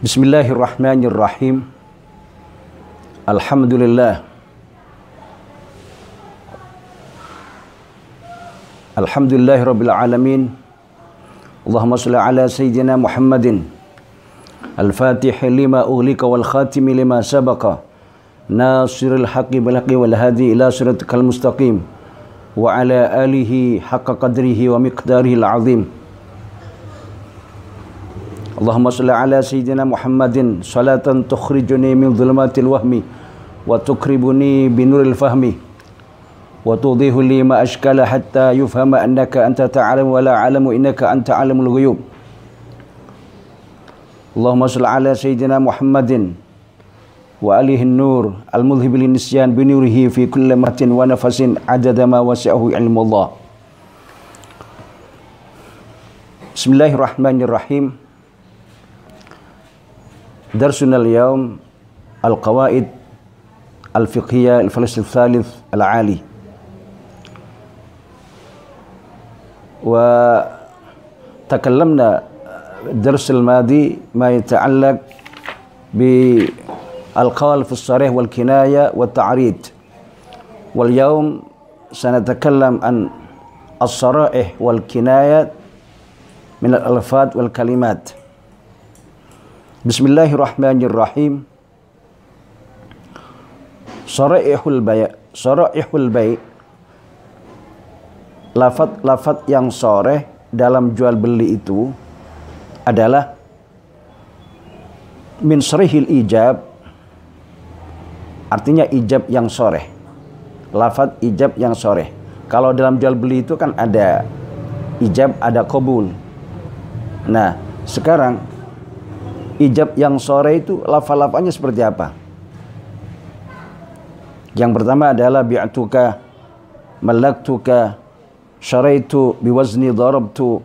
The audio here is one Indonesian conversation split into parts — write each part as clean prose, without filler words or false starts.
Bismillahirrahmanirrahim. Alhamdulillah. Alhamdulillahirabbil alamin. Allahumma shalli ala sayyidina Muhammadin al-fatih lima ughliqa wal khatimi lima sabaqa nasiril haqqi bil haqqi wal hadi ila siratikal mustaqim wa ala alihi haqqa qadrihi wa miqdarihi al-azim. Allahumma salli ala sayyidina Muhammadin salatan tukhrijuni min dhulumatil wahmi wa tukribuni binuril fahmi wa tudhihu li ma ashkala hatta yufhama annaka anta ta'lamu wa la a'lamu innaka anta alimul ghuyub. Allahumma salli ala sayyidina Muhammadin wa alihi nur al-mudhhibil nisyan binurihi fi kulli matin wa nafasin adada ma wasi'ahu ilmullah. Bismillahirrahmanirrahim. Darsuna al-yawm al-qawaid al-fiqhiyya al-fasl al-thalith al-'ali. Wa takallamna dars al-madi ma yata'allaq bi al-qawl fi as-sarih wal-kinaya wat-ta'rid. Wal yawm sanatakallam an as-sara'ih wal-kinayat min al-alfaz wal-kalimat. Bismillahirrahmanirrahim. Sara'ihul bay', lafaz yang sharih dalam jual beli itu adalah min sarihil ijab, artinya ijab yang sharih. Lafaz ijab yang sharih. Kalau dalam jual beli itu kan ada ijab, ada qabul. Nah, sekarang ijab yang sore itu lafal-lafalnya seperti apa? Yang pertama adalah bi'tuka, malaktuka, syaraitu biwazni darabtu,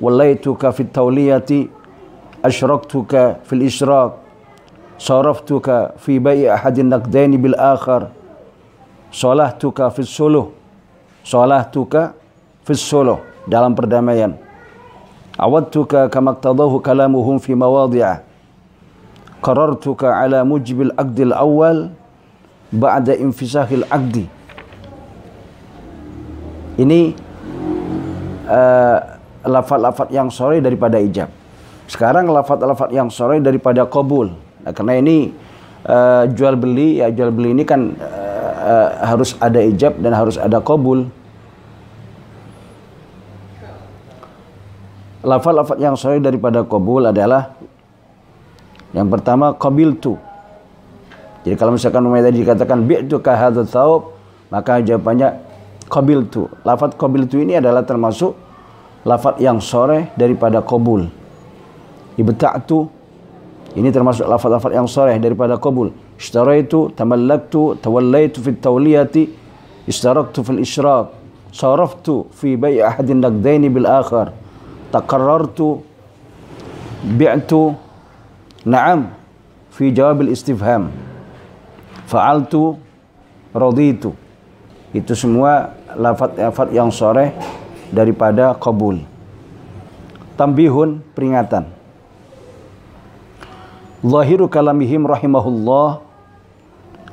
wallaituka fit tawliyati, asyraktuka fil isyraq, saraftuka fi bai'i ahadin naqdaini bil akhar, salahtuka fis suluh, salahtuka fis suluh dalam perdamaian, awadtuka kama iqtadahu kalamuhum fi mawadhi'a, qarartuka ala mujibil aqdil awal ba'da infisahil aqdi. Ini lafaz-lafaz yang sore daripada ijab. Sekarang lafaz-lafaz yang sore daripada qabul. Nah, karena ini jual beli ini kan harus ada ijab dan harus ada qabul. Lafaz-lafaz yang sore daripada qabul adalah yang pertama qabiltu. Jadi kalau misalkan tadi dikatakan bi'tuka hadzal thawb, maka jawabannya qabiltu. Lafaz qabiltu ini adalah termasuk lafaz yang sore daripada qabul. Ibta'tu, ini termasuk lafaz-lafaz yang sore daripada qabul. Ishtaraitu, tamallaktu, tawallaitu fit tawliyati, ishtaraktu fil isyraq, saraftu fi bai'i ahadin naqdaini bil akhar, taqarrartu, bi'tu, na'am fi jawab al-istifham, fa'altu, raditu. Itu semua lafaz-lafaz yang sharih daripada qabul. Tambihun, peringatan. Zahiru kalamihim rahimahullah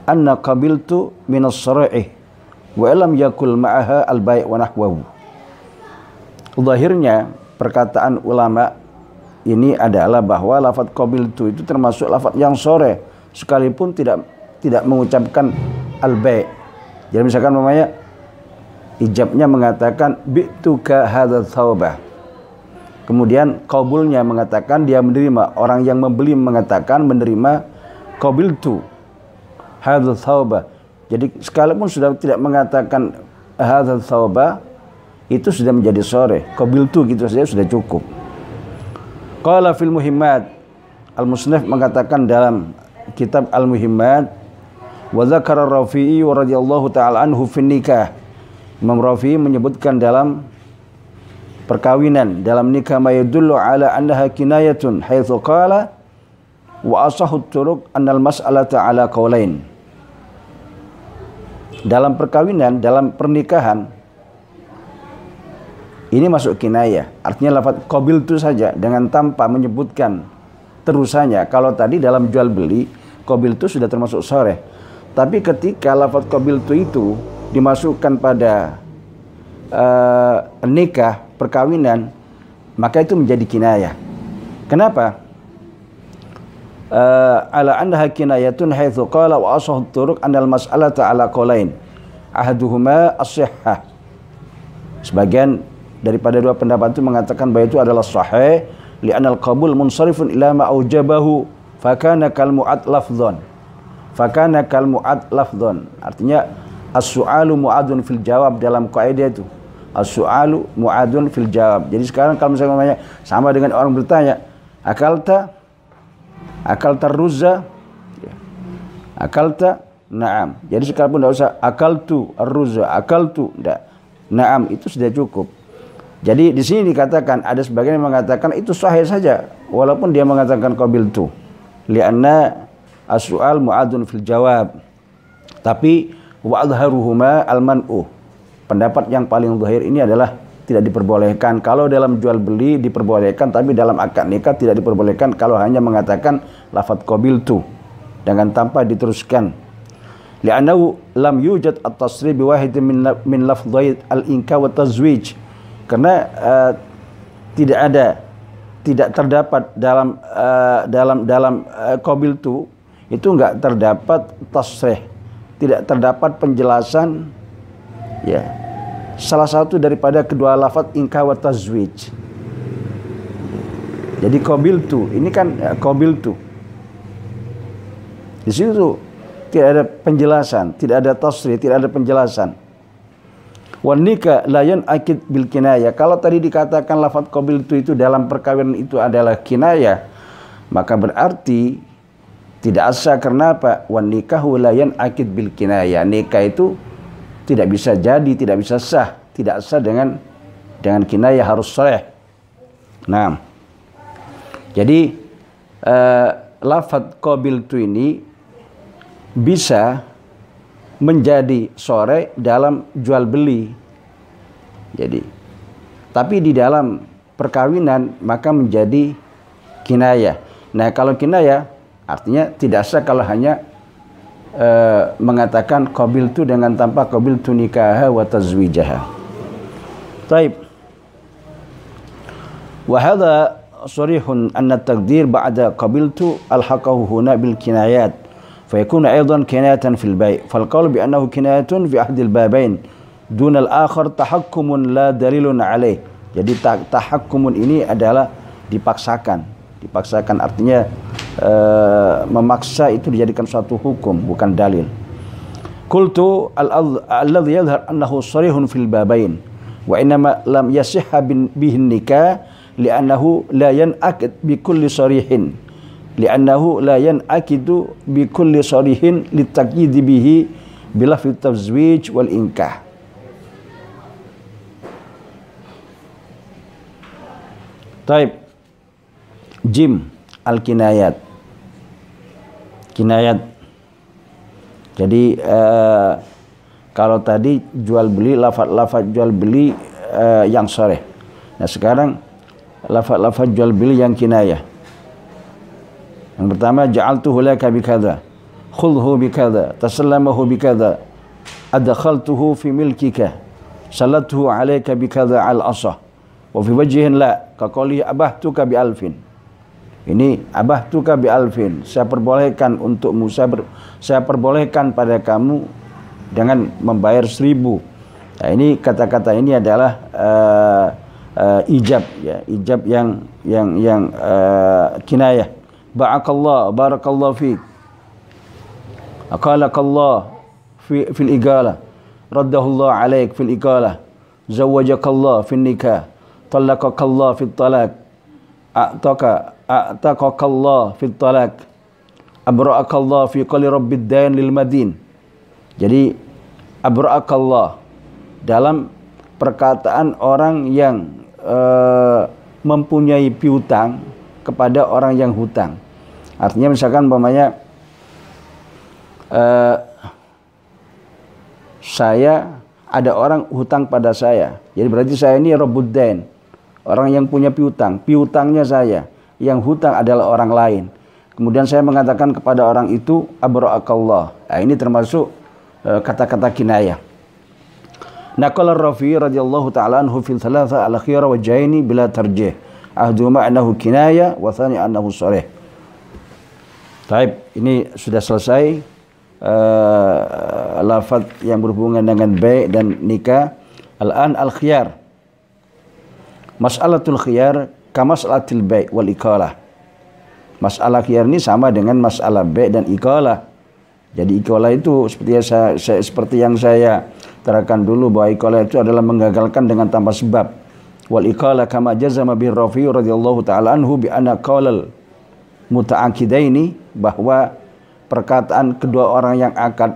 anna qabiltu min as-sara'ih wa lam yakul ma'aha al-bai' wa nahwahu. Zahirnya perkataan ulama ini adalah bahwa lafaz qabiltu itu termasuk lafaz yang sore sekalipun tidak mengucapkan al-bai'. Jadi misalkan namanya ijabnya mengatakan bi'tuka hadzal thawbah. Kemudian qabulnya mengatakan dia menerima, orang yang membeli mengatakan menerima qabiltu hadzal thawbah. Jadi sekalipun sudah tidak mengatakan hadzal thawbah, itu sudah menjadi sore. Qabiltu gitu saja sudah cukup. Qala fil muhimmat, al-musnif mengatakan dalam kitab al-muhimmat, wa dzakara Rafi'i wa radhiyallahu ta'ala anhu fin nikah. Imam Rafi'i menyebutkan dalam perkawinan, dalam nikah, ma yadullu ala annaha kinayatun haitsu qala wa asahhu turuq annal mas'alata ala qaulain. Dalam perkawinan, dalam pernikahan ini masuk kinayah, artinya lafaz qabiltu saja dengan tanpa menyebutkan terusannya. Kalau tadi dalam jual beli qabiltu sudah termasuk sharih. Tapi ketika lafaz qabiltu itu dimasukkan pada nikah, perkawinan, maka itu menjadi kinayah. Kenapa? Ala annaha kinayatun haitsu qala wa asahhu turuq anal mas'alata ala qaulain ahaduhuma as-sihhah. Sebagian daripada dua pendapat itu mengatakan bahwa itu adalah sahih li'anal qabul munsharifun ila ma aujabahu fakana kal mu'ad lafdhan. Fakana kal mu'ad lafdhan. Artinya as-su'alu mu'adun fil jawab dalam kaidah itu. As-su'alu mu'adun fil jawab. Jadi sekarang kalau misalnya sama dengan orang bertanya, akalta ruzza, akalta, na'am. Jadi sekarang pun tidak usah akaltu ar-ruzza, akaltu, tidak. Na'am itu sudah cukup. Jadi di sini dikatakan ada sebagian yang mengatakan itu sahih saja walaupun dia mengatakan qabiltu. Lianna as-su'al mu'adun fil jawab. Tapi wa adharuhuma al-man'u. Pendapat yang paling zahir ini adalah tidak diperbolehkan. Kalau dalam jual beli diperbolehkan, tapi dalam akad nikah tidak diperbolehkan kalau hanya mengatakan lafadz qabiltu dengan tanpa diteruskan. Li'annahu lam yujad at-tasrih bi wahidin min lafdhai al-inka wa tazwij. Karena tidak terdapat dalam qabiltu itu enggak terdapat tasrih, tidak terdapat penjelasan ya salah satu daripada kedua lafaz inka wa tazwij. Jadi qabiltu ini kan qabiltu. Di situ tidak ada penjelasan, tidak ada tasrih, tidak ada penjelasan. Wan nikah la yanakid bil kinayah. Kalau tadi dikatakan lafaz qabiltu itu dalam perkawinan itu adalah kinayah, maka berarti tidak sah. Karena apa? Wan nikahu la yanakid bil kinayah. Nikah itu tidak bisa jadi, tidak bisa sah, tidak sah dengan kinayah, harus sharih. Nah, jadi lafaz qabiltu ini bisa menjadi sharih dalam jual beli. Jadi, tapi di dalam perkawinan maka menjadi kinayah. Nah, kalau kinayah artinya tidak sah kalau hanya mengatakan qabiltu dengan tanpa qabiltu nikaha wa tazwijaha. Taib. Wa hadha sharihun anna taqdir ba'da qabiltu alhaqahu huna bil kinayat fa yakunu aidan kinayatan fil bay'. Fal qawl bi annahu kinayatun fi ahdi al babain dun al akhar tahakkumun la dalilun alaih. Jadi tahakkumun ini adalah dipaksakan. Dipaksakan artinya memaksa itu dijadikan suatu hukum, bukan dalil. Qultu alladhi yadhhar annahu sharihun fil babain wa innama lam yasihha bihi nikah li'annahu la yanaqid bi kulli sharihin li'annahu la yanaqidu bi kulli sharihin litaqyid bihi bila fi tazwij wal inkah. Taib. Jim al-kinayat. Kinayat. Jadi kalau tadi jual beli lafaz jual beli yang sharih. Nah, sekarang lafaz jual beli yang kinayah. Yang pertama ja'altuhu laka bikadza, khudhu bikadza, tasallamahu bikadza, adkhaltuhu fi milkika, salatuhu alayka bikadza al-asah. Wa fi wajhin la ka qawli abahtuka bi alfin. Ini abahtuka bi alfin, saya perbolehkan untukmu, saya perbolehkan pada kamu dengan membayar 1000. Nah, ini kata-kata ini adalah ijab ya, ijab yang kinayah. Ba'akallah, barakallahu fiik. Aqalakallah fil iqalah, raddahullah alaik fil iqalah, zawwajakallah fil nikah, talaqakallah fil talaq, a'taqakallah fil talaq, abra'akallah fi qali rabbid dain lil madin. Jadi abra'akallah dalam perkataan orang yang mempunyai piutang kepada orang yang hutang. Artinya misalkan umpamanya saya ada orang hutang pada saya. Jadi berarti saya ini rabbud dain, orang yang punya piutang, piutangnya saya. yang hutang adalah orang lain. Kemudian saya mengatakan kepada orang itu abra'akallah. Nah, ini termasuk kata-kata kinayah. Naqala Rafi radhiyallahu taala anhu fil thalatha al khiyar wa jaini bila tarjih. Ahduma annahu kinayah wa thani annahu sharih. Baik, ini sudah selesai lafaz yang berhubungan dengan bai' dan nikah. Al-an al-khiyar. Mas'alatul khiyar kama mas'alatil bai' wal iqalah. Masalah khiyar ini sama dengan masalah bai' dan iqalah. Jadi iqalah itu seperti yang saya terangkan dulu bahwa iqalah itu adalah menggagalkan dengan tanpa sebab. Wal iqalah kama jazama bir Rafi radhiyallahu taala anhu bi anna qaulal muta'aqidaini, bahwa perkataan kedua orang yang akad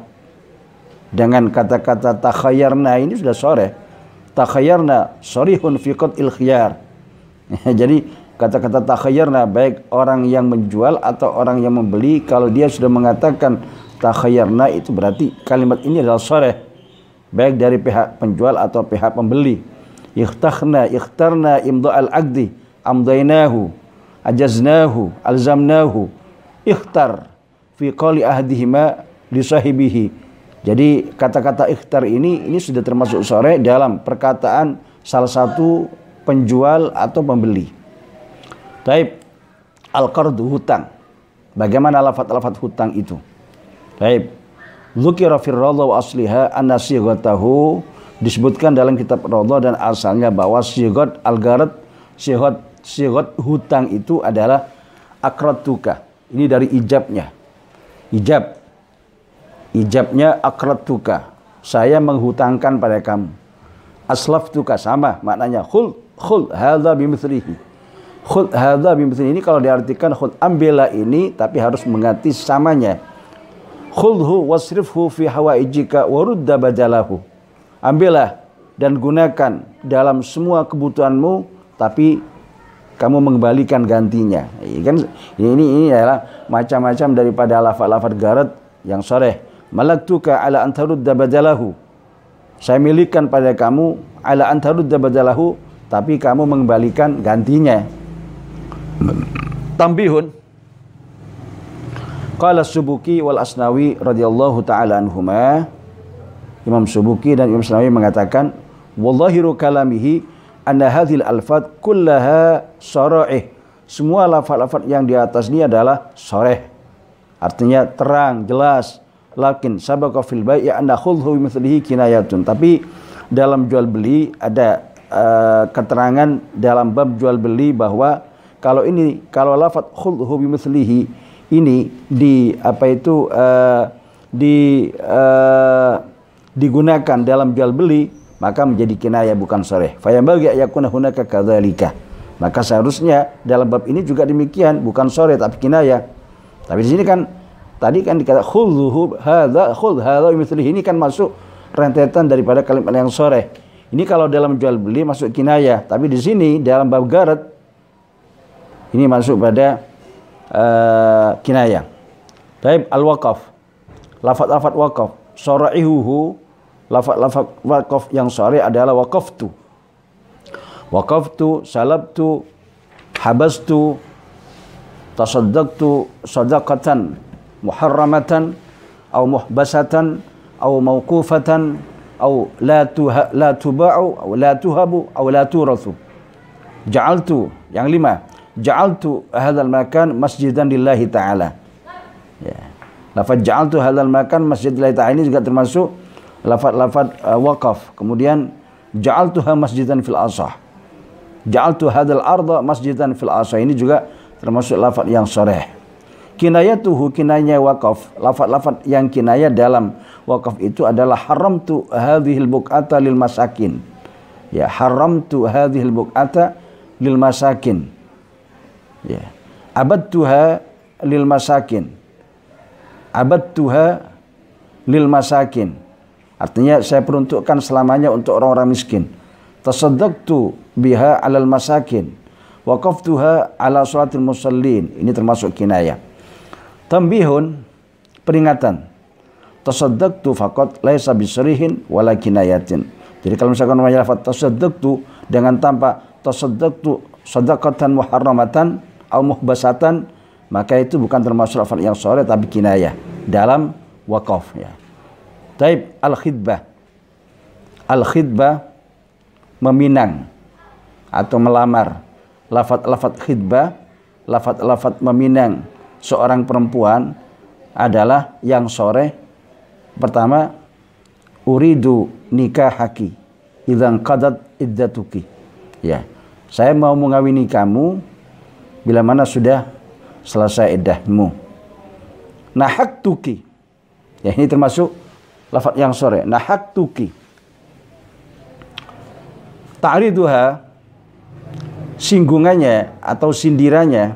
dengan kata-kata takhayyarna ini sudah sharih. Takhayyarna sharihun fi qat'il khiyar. Jadi kata-kata takhayyarna, baik orang yang menjual atau orang yang membeli, kalau dia sudah mengatakan takhayyarna, itu berarti kalimat ini adalah sharih, baik dari pihak penjual atau pihak pembeli. Ikhtarna imda'al aqdi amdainahu ajaznahu alzamnahu ikhtar fi qali ahdihima li sahibihi. Jadi kata-kata ikhtar ini sudah termasuk sharih dalam perkataan salah satu penjual atau pembeli. Taib, al-qardu, hutang. Bagaimana lafaz-lafaz hutang itu? Taib, dzukira fir radha wa asliha anna sighatahu, disebutkan dalam kitab radha dan asalnya bahwa sighat al-gharad, sighat hutang itu adalah akratuka. Ini dari ijabnya. Ijabnya akratuka, saya menghutangkan pada kamu. Aslaftuka, sama maknanya. Khul hadza bimithlihi. Khud hadza bimithlihi, ini kalau diartikan khud, ambillah ini, tapi harus mengerti samanya. Khudhu wasrifhu fi hawaijika wa rudda badalahu. Ambillah dan gunakan dalam semua kebutuhanmu, tapi kamu mengembalikan gantinya. Ini adalah macam-macam daripada lafaz-lafaz gharad yang sharih. Malaktuka ala an tarudda badalahu, saya milikkan pada kamu ala an tarudda badalahu, tapi kamu mengembalikan gantinya. Tambihun, qala Subuki wal Asnawi radhiyallahu taala anhuma, Imam Subuki dan Imam Asnawi mengatakan, wallahiru kalamihi anna hadhil alfaz kullaha shara'ih, semua lafaz-lafaz yang di atas ini adalah sharih, artinya terang, jelas. Lakin sabaqa fil bai'i anna khudhu bimithlihi kinayatun, tapi dalam jual beli ada keterangan dalam bab jual beli bahwa kalau lafaz khudhu bimithlihi ini digunakan dalam jual beli, maka menjadi kinayah bukan sharih. Fa yanbaghi yakuna hunaka kadzalika, maka seharusnya dalam bab ini juga demikian, bukan sharih tapi kinayah. Tapi di sini kan tadi kan dikata khudh hadza bimithlihi, ini kan masuk rentetan daripada kalimat yang sharih. Ini kalau dalam jual beli masuk kinayah, tapi di sini dalam bab gharad ini masuk pada kinayah. Taib, al-waqaf, lafaz-lafaz waqaf, syara'ihuhu, lafaz-lafaz waqaf yang sharih adalah waqaftu, salabtu, habastu, tasaddaqtu sadaqatan muharramatan aw muhbasatan aw mawqufatan aw la tuba'u aw la tuhabu aw la turathu. Ja'altu, yang 5, ja'altu hadzal makan masjidan lillahi ta'ala. Ya. Lafaz ja'altu hadzal makan masjidan lillahi ta'ala ini juga termasuk lafaz waqaf. Kemudian ja'altuha masjidan fil asah. Ja'altu hadzal arda masjidan fil asah, ini juga termasuk lafaz yang sharih. Kinayatuhu, kinayah waqaf, lafaz-lafaz yang kinayah dalam waqaf itu adalah haramtu hadhil buq'ata lil masakin. Ya, haramtu hadhil buq'ata lil masakin. Ya. Abadtuha lil masakin. Abadtuha lil masakin. Artinya saya peruntukkan selamanya untuk orang-orang miskin. Tasaddaqtu biha 'alal masakin. Waqaftuha 'ala sholatil musallin. Ini termasuk kinayah. Tambihun, peringatan. Tasaddaqtu faqat laisa bisrihin wala kinayatin. Jadi kalau misalkan namanya lafaz tasaddaqtu dengan tanpa tasaddaqtu sadaqatan muharramatan au muhbasatan, maka itu bukan termasuk lafaz yang sharih tapi kinayah dalam waqaf ya. Taib al-khidbah. Al-khidbah meminang atau melamar. Lafaz khidbah, lafaz meminang seorang perempuan adalah yang sharih. Pertama, uridu nikahaki idzan qadat iddatuki. Ya. Saya mau mengawini kamu bila mana sudah selesai iddahmu. Nahaktuki. Ya, ini termasuk lafaz yang sharih. Nahaktuki. Ta'riduha, singgungannya atau sindirannya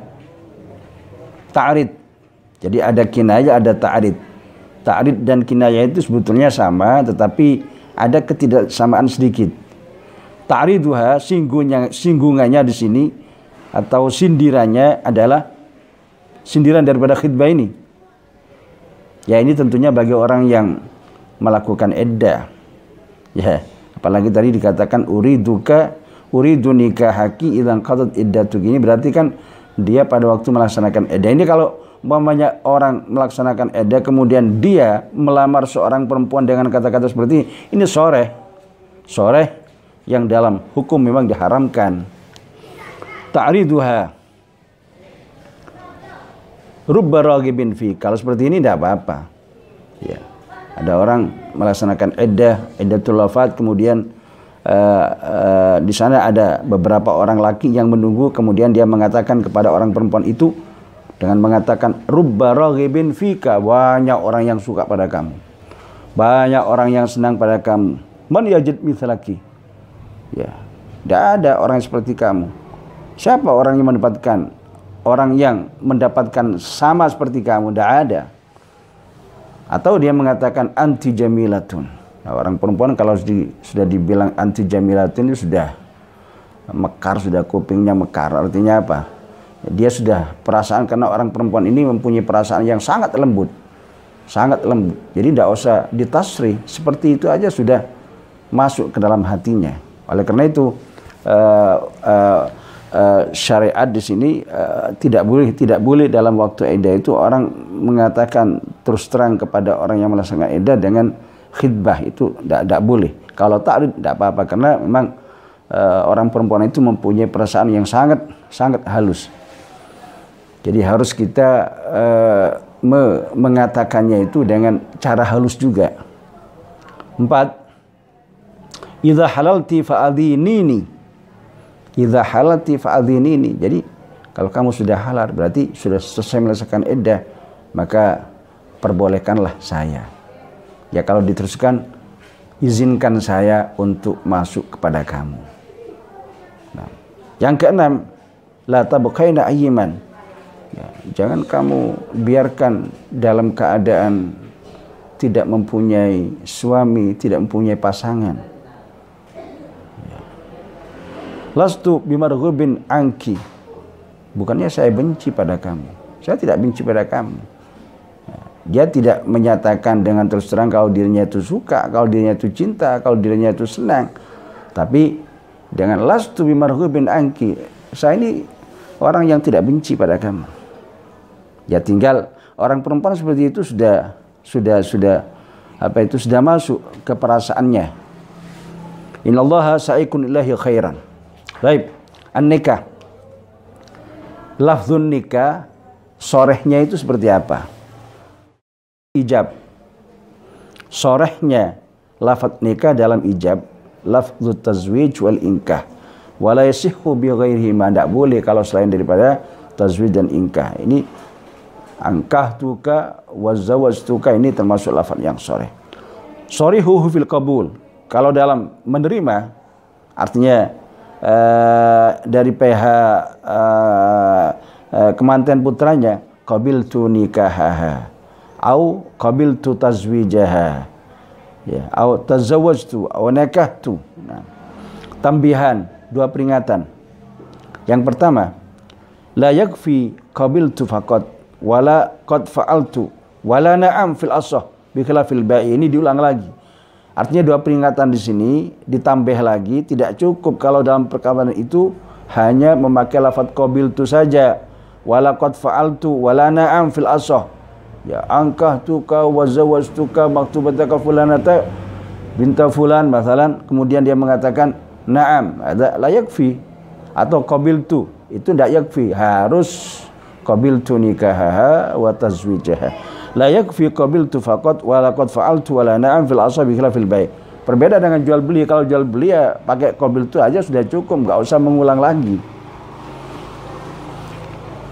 ta'rid. Jadi ada kinayah, ada ta'rid. Ta'rid dan kinayah itu sebetulnya sama, tetapi ada ketidaksamaan sedikit. Ta'riduha, singgungannya di sini atau sindirannya adalah sindiran daripada khidbah ini. Ya, ini tentunya bagi orang yang melakukan iddah. Ya, apalagi tadi dikatakan uridu nikahaki idzan qadat iddatuki. Ini berarti kan dia pada waktu melaksanakan iddah. Ini kalau umpamanya orang melaksanakan iddah kemudian dia melamar seorang perempuan dengan kata-kata seperti ini sharih yang dalam hukum memang diharamkan. Ta'riduha rubba raghibin fi. Kalau seperti ini tidak apa-apa. Ya. Ada orang melaksanakan iddatul wafat, kemudian di sana ada beberapa orang laki yang menunggu, kemudian dia mengatakan kepada orang perempuan itu dengan mengatakan rubba raghibin fika, banyak orang yang suka pada kamu, banyak orang yang senang pada kamu. Man yajid mithlaki. Ya, tidak ada orang seperti kamu. Siapa orang yang mendapatkan sama seperti kamu? Tidak ada. Atau dia mengatakan anti jamilatun. Nah, orang perempuan kalau sudah dibilang anti jamilatun itu sudah mekar, sudah kupingnya mekar. Artinya apa? Dia sudah perasaan, karena orang perempuan ini mempunyai perasaan yang sangat lembut. Sangat lembut. Jadi tidak usah ditasrih. Seperti itu aja sudah masuk ke dalam hatinya. Oleh karena itu syariat di sini tidak boleh dalam waktu iddah itu orang mengatakan terus terang kepada orang yang melaksanakan iddah dengan khidbah, itu tidak boleh. Kalau ta'rid tidak apa-apa, karena memang orang perempuan itu mempunyai perasaan yang sangat halus. Jadi harus kita mengatakannya itu dengan cara halus juga. 4. Idza halalti fa'adhinini. Idza halalti fa'adhinini. Jadi kalau kamu sudah halal berarti sudah selesai melaksanakan iddah, maka perbolehkanlah saya. Ya, kalau diteruskan, izinkan saya untuk masuk kepada kamu. Nah, yang keenam, la tabqaina ayyiman. Ya, jangan kamu biarkan dalam keadaan tidak mempunyai suami, tidak mempunyai pasangan. Ya. Lastu bimarghubin anki. Bukannya saya benci pada kamu. Saya tidak benci pada kamu. Dia tidak menyatakan dengan terus terang kalau dirinya itu suka, kalau dirinya itu cinta, kalau dirinya itu senang. Tapi dengan lastu bimarghubin anki, saya ini orang yang tidak benci pada kamu. Ya, tinggal orang perempuan seperti itu sudah masuk ke perasaannya. Innallaha sa'ikun ilahi khairan. Baik, an-nikah. Lafzun nikah, sorehnya itu seperti apa? Ijab. Sorehnya lafaz nikah dalam ijab, lafzut tazwij wal inkah. Wala yasihhu bi ghairihi, tidak boleh kalau selain daripada tazwij dan inkah. Ini ankahtuka wa zawajtuka, ini termasuk lafaz yang soreh. Sorihuhu fil qabul. Kalau dalam menerima, artinya dari pihak kemanten putranya, qabiltu nikahaha au qabiltu tazwijaha, ya, au tazawwajtu au nakahtu. Nah, tambihan, dua peringatan. Yang pertama, la yakfi qabiltu faqat wala qad fa'altu wala na'am fil ashah bi khilafil ba'i. Ini diulang lagi. Artinya dua peringatan di sini ditambah lagi. Tidak cukup kalau dalam perkawinan itu hanya memakai lafaz qabiltu saja, walaqad fa'altu wala na'am fil asah. Ya ankahtuka wa zawajtuka maktubataka fulanata binta fulan masalan, kemudian dia mengatakan na'am, ada la yakfi, atau qabiltu, itu tidak yakfi, harus qabiltu nikahaha wa tazwijaha. La yakfi qabiltu faqat wa laqad fa'altu wa la na'am fil asah bi khilafil bai'. Berbeda dengan jual beli. Kalau jual beli ya pakai qabiltu aja sudah cukup, enggak usah mengulang lagi.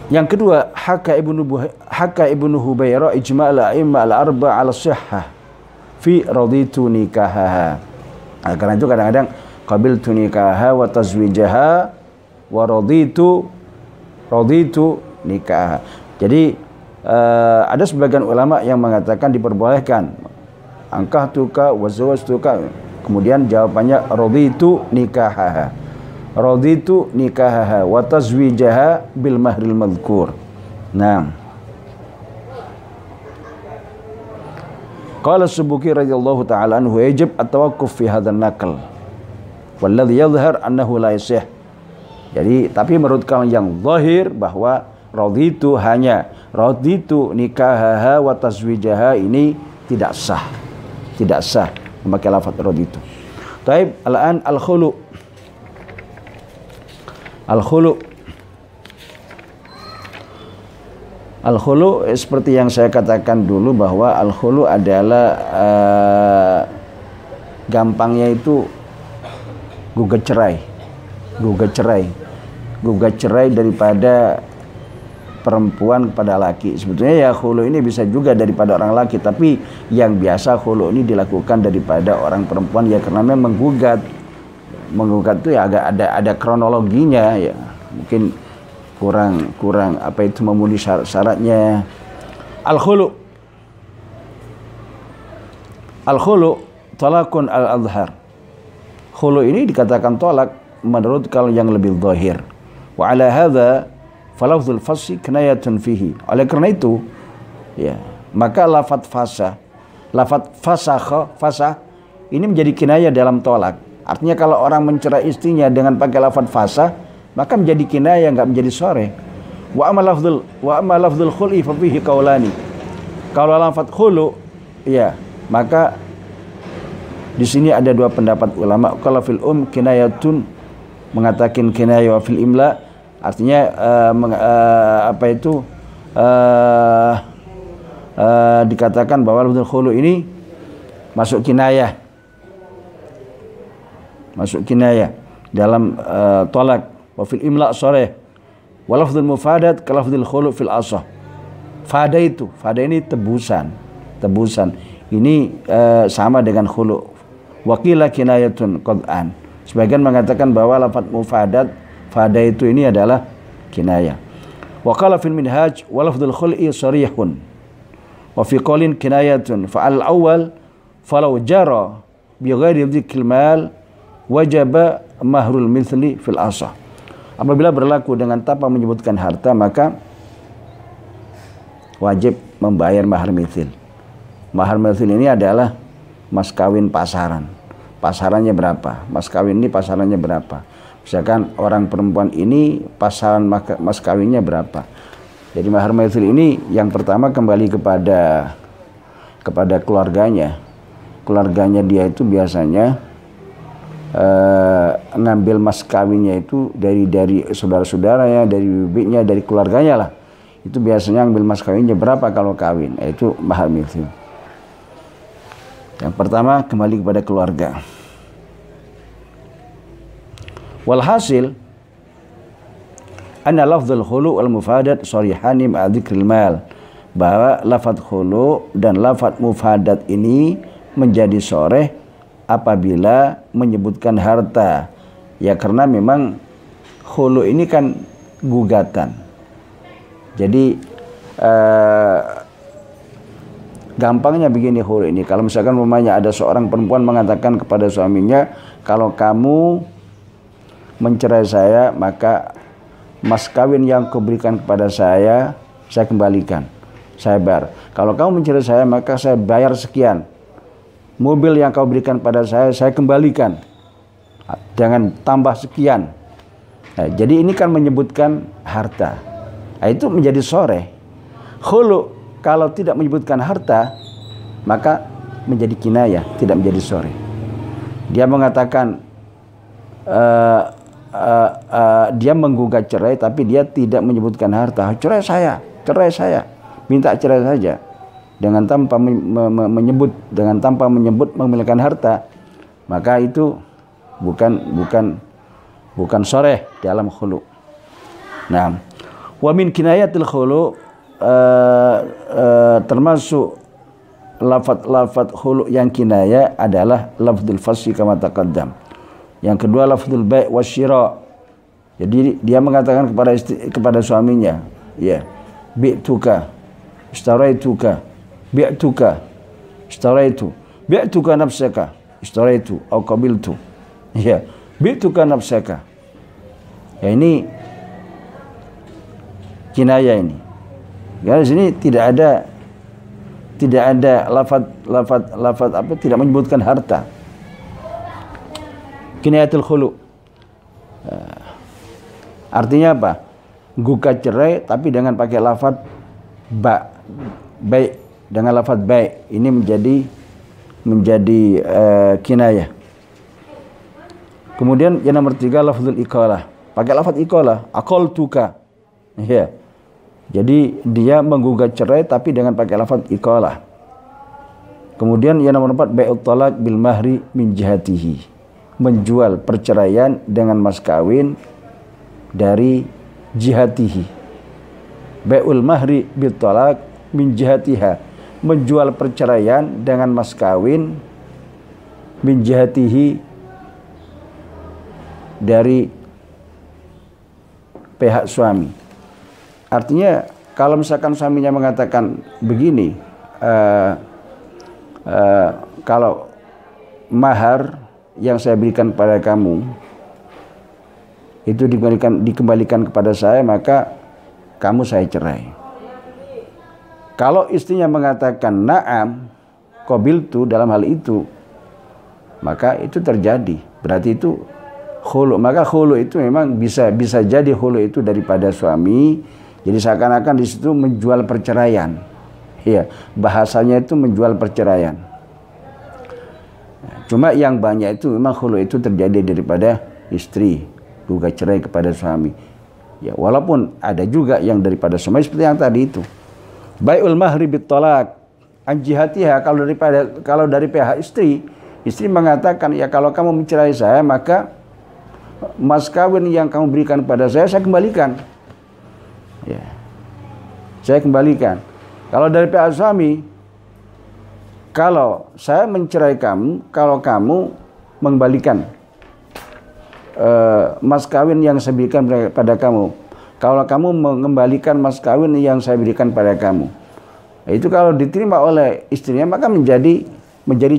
Yang kedua, haka ibnu Hubairah ijma' al-a'imma al-arba' ala sihhah fi raditu nikahaha. Nah, karena itu kadang-kadang qabiltu nikahaha wa tazwijaha wa raditu nikahaha. Jadi ada sebagian ulama yang mengatakan diperbolehkan ankahtuka wa zawajtuka, kemudian jawabannya raditu nikahaha. Raditu nikahaha wa tazwijaha bil mahril madhkur. Nah, qala Subki radhiyallahu ta'ala anhu yajib at-tawaqquf fi hadzal naql walladhi yadhhar annahu la yasih. Jadi tapi menurut kalangan yang zahir bahwa raditu hanya raditu nikahaha wa tazwijaha ini tidak sah memakai lafaz raditu. Taib, al-an al-khulu. Al-khulu seperti yang saya katakan dulu bahwa al-khulu adalah gampangnya itu gugat cerai daripada perempuan kepada laki. Sebetulnya ya khulu ini bisa juga daripada orang laki, tapi yang biasa khulu ini dilakukan daripada orang perempuan ya karena memang menggugat itu ya agak ada kronologinya ya, mungkin kurang apa itu memenuhi syaratnya. Al-khulu talakun al-adhar. Khulu ini dikatakan tolak menurut kalau yang lebih zahir. Wa ala hadza falafzul fasih kinayatun fihi. Oleh karena itu ya, maka lafaz fasakha ini menjadi kinayah dalam tolak. Artinya kalau orang mencerai istrinya dengan pakai lafaz fasah, maka menjadi kinayah, enggak menjadi sore. Wa amma lafzul khul'i fa fihi qaulani. Kalau lafaz khulu ya, maka di sini ada dua pendapat ulama. Kalau fil kinayatun mengatakan kinayah, wa fil imla artinya dikatakan bahwa lafzul khulu ini masuk kinayah dalam tolak. Wa fil imla sharih wa lafzul mufadat ka lafzul khulu fil asah. Fada ini tebusan ini sama dengan khulu. Wa qila kinayatun qad'an. Sebagian mengatakan bahwa lafaz mufadat fada itu ini adalah kinayah. Wa qala fil minhaj wa lafzul khul'i sharihun wa fi qaulin kinayatun fa al awwal falau jara bi ghairi dhikril mal wajaba mahrul mithli fil asah. Apabila berlaku dengan tanpa menyebutkan harta, maka wajib membayar mahar mithil. Mahar mithil ini adalah mas kawin pasaran. Pasarannya berapa? Mas kawin ini pasarannya berapa? Misalkan orang perempuan ini pasaran mas kawinnya berapa? Jadi mahar mithil ini yang pertama kembali kepada keluarganya. Keluarganya dia itu biasanya ngambil mas kawinnya itu dari saudara-saudaranya, dari bibinya, dari keluarganya lah. Itu biasanya ngambil mas kawinnya berapa kalau kawin, itu mahar mithil. Yang pertama kembali kepada keluarga. Walhasil anna lafzul khulu wal mufadat sharihani ma'a dzikril mal, bahwa lafaz khulu dan lafaz mufadat ini menjadi sharih apabila menyebutkan harta. Ya karena memang khulu ini kan gugatan. Jadi gampangnya begini khulu ini. Kalau misalkan umpamanya ada seorang perempuan mengatakan kepada suaminya, kalau kamu mencerai saya, maka mas kawin yang kau berikan kepada saya kembalikan, saya bayar. Kalau kamu mencerai saya, maka saya bayar sekian. Mobil yang kau berikan pada saya kembalikan, jangan tambah sekian. Nah, jadi ini kan menyebutkan harta. Nah, itu menjadi sore. Khulu kalau tidak menyebutkan harta maka menjadi kinayah, tidak menjadi sore. Dia mengatakan dia menggugat cerai tapi dia tidak menyebutkan harta. Cerai saya, minta cerai saja, dengan tanpa menyebut memiliki harta, maka itu bukan sore dalam khulu. Nah, wa min kinayatil khulu termasuk lafaz khulu yang kinayah adalah lafzul fasli kama taqaddam. Yang kedua lafzul bai' wasyira. Jadi dia mengatakan kepada suaminya, ya, bi'tuka, istaraituka, bi'tuka, istaraitu, bi'tuka nafsaka, istaraitu atau qabiltu. Ya, bi'tuka nafsaka. Ya, ini kinayah ini. Ya, di sini tidak ada lafaz apa, tidak menyebutkan harta. Kinayatul khulu. Artinya apa? Gugat cerai tapi dengan pakai lafaz baik, dengan lafaz baik. Ini menjadi kinayah. Kemudian yang nomor 3 lafzul iqalah. Pakai lafaz iqalah, aqaltuka. Ya. Jadi dia menggugat cerai tapi dengan pakai lafaz iqalah. Kemudian yang nomor 4 bai'ut talaq bil mahri min jihatihi. Menjual perceraian dengan mas kawin dari jihatihi. Bai'ul mahri bil talaq min jihatiha. Menjual perceraian dengan mas kawin min jihatihi dari pihak suami. Artinya kalau misalkan suaminya mengatakan begini, kalau mahar yang saya berikan pada kamu itu dikembalikan kepada saya, maka kamu saya cerai. Kalau istrinya mengatakan na'am qabiltu dalam hal itu, maka itu terjadi. Berarti itu khulu. Maka khulu itu memang bisa jadi khulu itu daripada suami. Jadi seakan-akan di situ menjual perceraian. Iya, bahasanya itu menjual perceraian. Cuma yang banyak itu memang khulu itu terjadi daripada istri, gugat cerai kepada suami. Ya, walaupun ada juga yang daripada suami seperti yang tadi itu. Bai'ul mahri bit talaq an jihatiha, kalau dari pihak istri mengatakan, ya kalau kamu mencerai saya, maka mas kawin yang kamu berikan pada saya kembalikan. Ya. Saya kembalikan. Kalau dari pihak suami, kalau saya mencerai kamu, kalau kamu mengembalikan mas kawin yang saya berikan pada kamu, kalau kamu mengembalikan mas kawin yang saya berikan pada kamu, itu kalau diterima oleh istrinya maka menjadi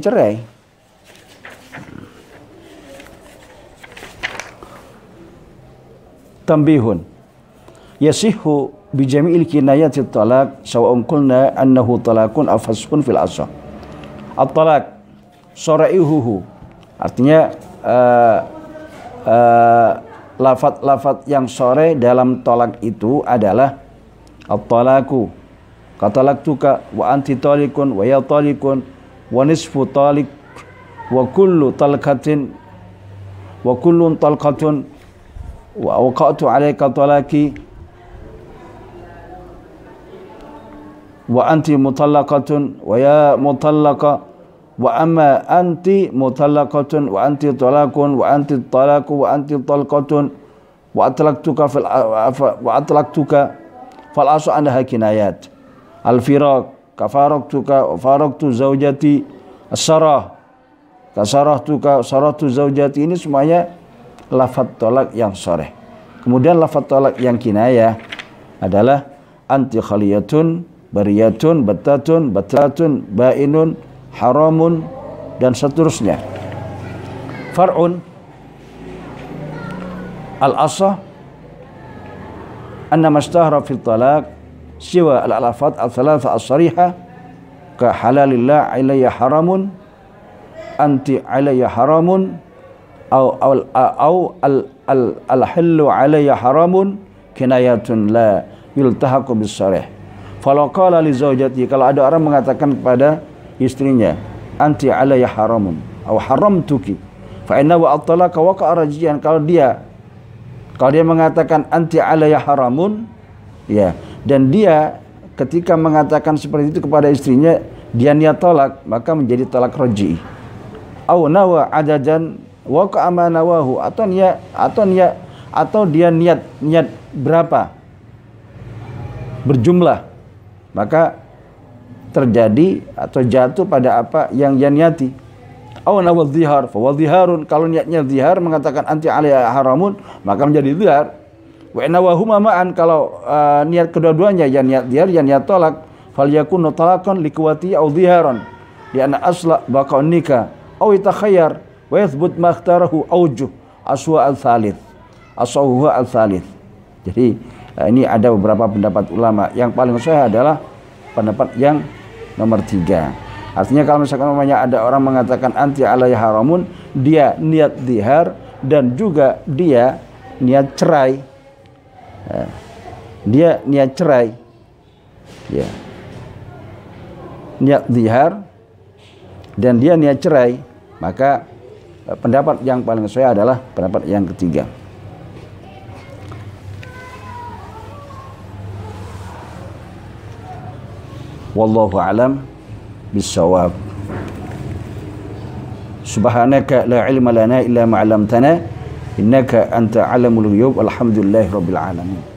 cerai. Tambihun yasihu bi jami'il kinayati talaq sawa'un qulna annahu talaqun aw fasqun fil asah. At-talaq sara'ihuhu, artinya lafaz yang sore dalam tolak itu adalah at-talaqu katalaktuka wa anti talikun wa ya talikun wa nisfu talik wa kullu talqatin wa kullun talqatun wa waqa'tu 'alaika talaqi wa anti mutallaqatun wa ya mutallaqa wa amma anti mutallaqatun wa anti talaqun wa anti talaqu wa anti talqatun wa atlaqtuka fal asu anha kinayat al firaq kafaraqtuka wa faraqtu zaujati as-sarah kasarahtuka sarahtu zaujati. Ini semuanya lafaz tolak yang sharih. Kemudian lafaz tolak yang kinayah adalah anti khaliyatun bariyatun, batatun, batlatun, bainun, haramun, dan seterusnya. Far'un al-asah anna mastahara fil talaq siwa al-alafat al-thalatha as-sariha ka halalillah ilayya haramun, anti ilayya haramun, au al-hillu ilayya haramun, kinayatun yultahaqu bis-sarih. Falau qala li zaujati, kalau ada orang mengatakan kepada istrinya, anti alayya haramun aw haramtuki fa innahu at-talaqa waqa'a rajian, kalau dia mengatakan anti alayya haramun, ya, dan dia ketika mengatakan seperti itu kepada istrinya, dia niat tolak, maka menjadi tolak raj'i. Aw nawa adadan waqa'a ma nawahu, atau dia niat berapa berjumlah, maka terjadi atau jatuh pada apa yang dia niati. Aw nawal zihar fa wadhiharun, kalau niatnya zihar mengatakan anti alayya haramun, maka menjadi zihar. Wa nawahuma ma'an, kalau niat kedua-duanya, ya niat zihar ya niat tolak, fal yakunu talaqan liquwati aw ziharan li anna asla baqa'un nikah aw yatakhayyar wa yathbut ma ikhtarahu awjuh aswa al-thalith. Jadi ini ada beberapa pendapat ulama. Yang paling sahih adalah pendapat yang nomor 3. Artinya kalau misalkan namanya ada orang mengatakan anti alayya haramun, dia niat zihar dan juga dia niat cerai. Dia niat cerai. Ya. Niat zihar dan dia niat cerai, maka pendapat yang paling sahih adalah pendapat yang ketiga. Wallahu a'lam bissawab. Subhanaka la ilma lana illa ma 'allamtana innaka anta 'alamul ghuyub. Alhamdulillahirabbil alamin.